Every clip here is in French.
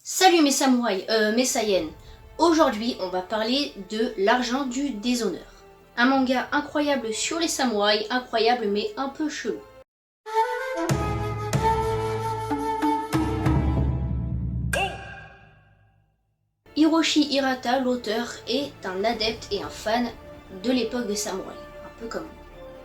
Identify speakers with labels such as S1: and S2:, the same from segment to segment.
S1: Salut mes samouraïs, mes saiyans. Aujourd'hui, on va parler de l'argent du déshonneur. Un manga incroyable sur les samouraïs, incroyable mais un peu chelou. Hiroshi Hirata, l'auteur, est un adepte et un fan de l'époque des samouraïs, un peu comme moi.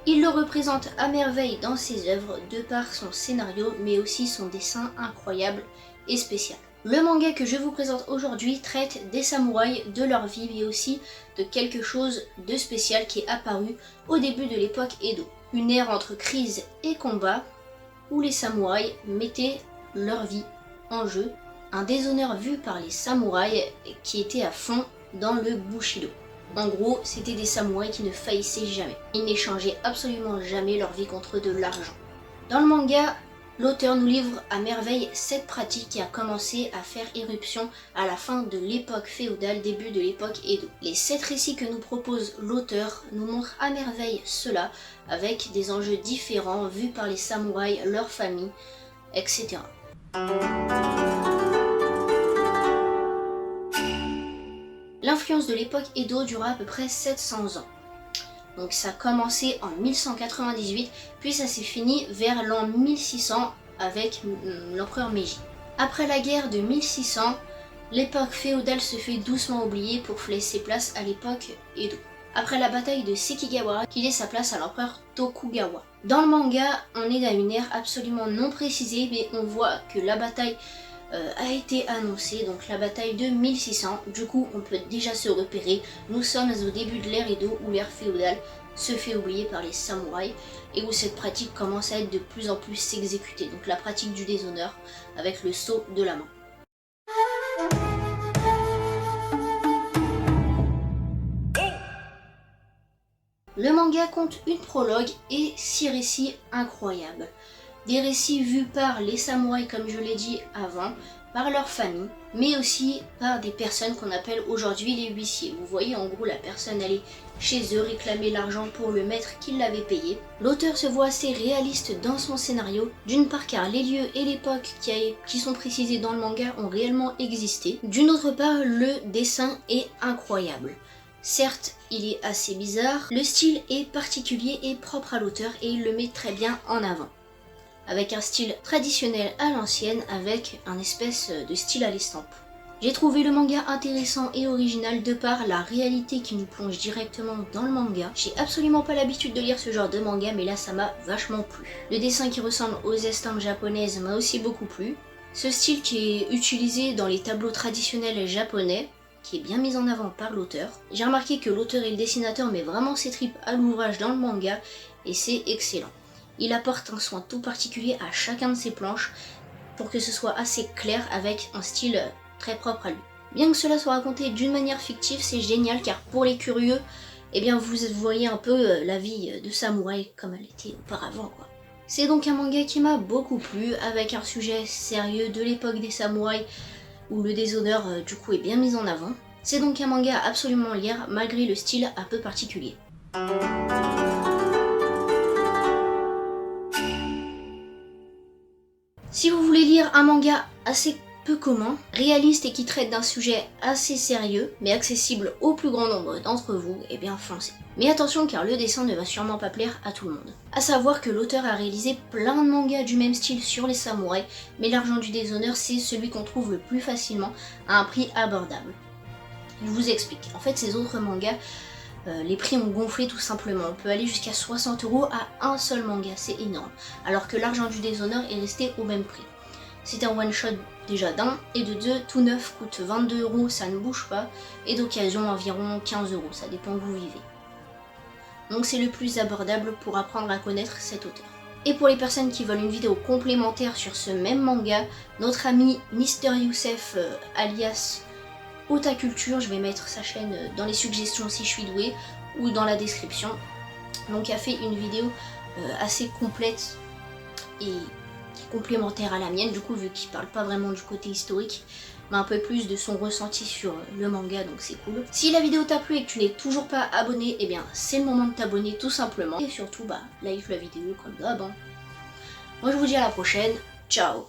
S1: Il le représente à merveille dans ses œuvres de par son scénario mais aussi son dessin incroyable et spécial. Le manga que je vous présente aujourd'hui traite des samouraïs, de leur vie mais aussi de quelque chose de spécial qui est apparu au début de l'époque Edo. Une ère entre crise et combat où les samouraïs mettaient leur vie en jeu. Un déshonneur vu par les samouraïs qui étaient à fond dans le Bushido. En gros, c'était des samouraïs qui ne faillissaient jamais. Ils n'échangeaient absolument jamais leur vie contre de l'argent. Dans le manga, l'auteur nous livre à merveille cette pratique qui a commencé à faire éruption à la fin de l'époque féodale, début de l'époque Edo. Les 7 récits que nous propose l'auteur nous montrent à merveille cela, avec des enjeux différents vus par les samouraïs, leurs familles, etc. L'influence de l'époque Edo dura à peu près 700 ans. Donc ça a commencé en 1198, puis ça s'est fini vers l'an 1600 avec l'empereur Meiji. Après la guerre de 1600, l'époque féodale se fait doucement oublier pour laisser place à l'époque Edo. Après la bataille de Sekigawara, qui laisse sa place à l'empereur Tokugawa. Dans le manga, on est à une ère absolument non précisée, mais on voit que la bataille a été annoncée, donc la bataille de 1600. Du coup, on peut déjà se repérer. Nous sommes au début de l'ère Edo, où l'ère féodale se fait oublier par les samouraïs et où cette pratique commence à être de plus en plus exécutée. Donc la pratique du déshonneur avec le sceau de la main. Le manga compte une prologue et 6 récits incroyables. Des récits vus par les samouraïs, comme je l'ai dit avant, par leur famille, mais aussi par des personnes qu'on appelle aujourd'hui les huissiers. Vous voyez, en gros, la personne allait chez eux réclamer l'argent pour le maître qui l'avait payé. L'auteur se voit assez réaliste dans son scénario, d'une part car les lieux et l'époque qui sont précisés dans le manga ont réellement existé, d'une autre part le dessin est incroyable. Certes, il est assez bizarre, le style est particulier et propre à l'auteur et il le met très bien en avant. Avec un style traditionnel à l'ancienne, avec un espèce de style à l'estampe. J'ai trouvé le manga intéressant et original de par la réalité qui nous plonge directement dans le manga. J'ai absolument pas l'habitude de lire ce genre de manga, mais là ça m'a vachement plu. Le dessin qui ressemble aux estampes japonaises m'a aussi beaucoup plu. Ce style qui est utilisé dans les tableaux traditionnels japonais, qui est bien mis en avant par l'auteur. J'ai remarqué que l'auteur et le dessinateur met vraiment ses tripes à l'ouvrage dans le manga, et c'est excellent. Il apporte un soin tout particulier à chacun de ses planches pour que ce soit assez clair avec un style très propre à lui. Bien que cela soit raconté d'une manière fictive, c'est génial car pour les curieux, eh bien vous voyez un peu la vie de samouraï comme elle était auparavant, quoi. C'est donc un manga qui m'a beaucoup plu, avec un sujet sérieux de l'époque des samouraïs où le déshonneur du coup est bien mis en avant. C'est donc un manga à absolument lire malgré le style un peu particulier. Si vous voulez lire un manga assez peu commun, réaliste et qui traite d'un sujet assez sérieux, mais accessible au plus grand nombre d'entre vous, eh bien foncez. Mais attention car le dessin ne va sûrement pas plaire à tout le monde. A savoir que l'auteur a réalisé plein de mangas du même style sur les samouraïs, mais l'argent du déshonneur c'est celui qu'on trouve le plus facilement à un prix abordable. Je vous explique. En fait ces autres mangas, les prix ont gonflé tout simplement. On peut aller jusqu'à 60 € à un seul manga, c'est énorme. Alors que l'argent du déshonneur est resté au même prix. C'est un one shot déjà d'un, et de deux, tout neuf coûte 22 €, ça ne bouge pas, et d'occasion environ 15 €, ça dépend où vous vivez. Donc c'est le plus abordable pour apprendre à connaître cet auteur. Et pour les personnes qui veulent une vidéo complémentaire sur ce même manga, notre ami Mister Youssef alias Otaculture, je vais mettre sa chaîne dans les suggestions si je suis douée ou dans la description. Donc il a fait une vidéo assez complète et complémentaire à la mienne, du coup vu qu'il parle pas vraiment du côté historique mais un peu plus de son ressenti sur le manga, donc c'est cool. Si la vidéo t'a plu et que tu n'es toujours pas abonné, eh bien c'est le moment de t'abonner tout simplement. Et surtout like la vidéo comme d'hab. Moi je vous dis à la prochaine, ciao.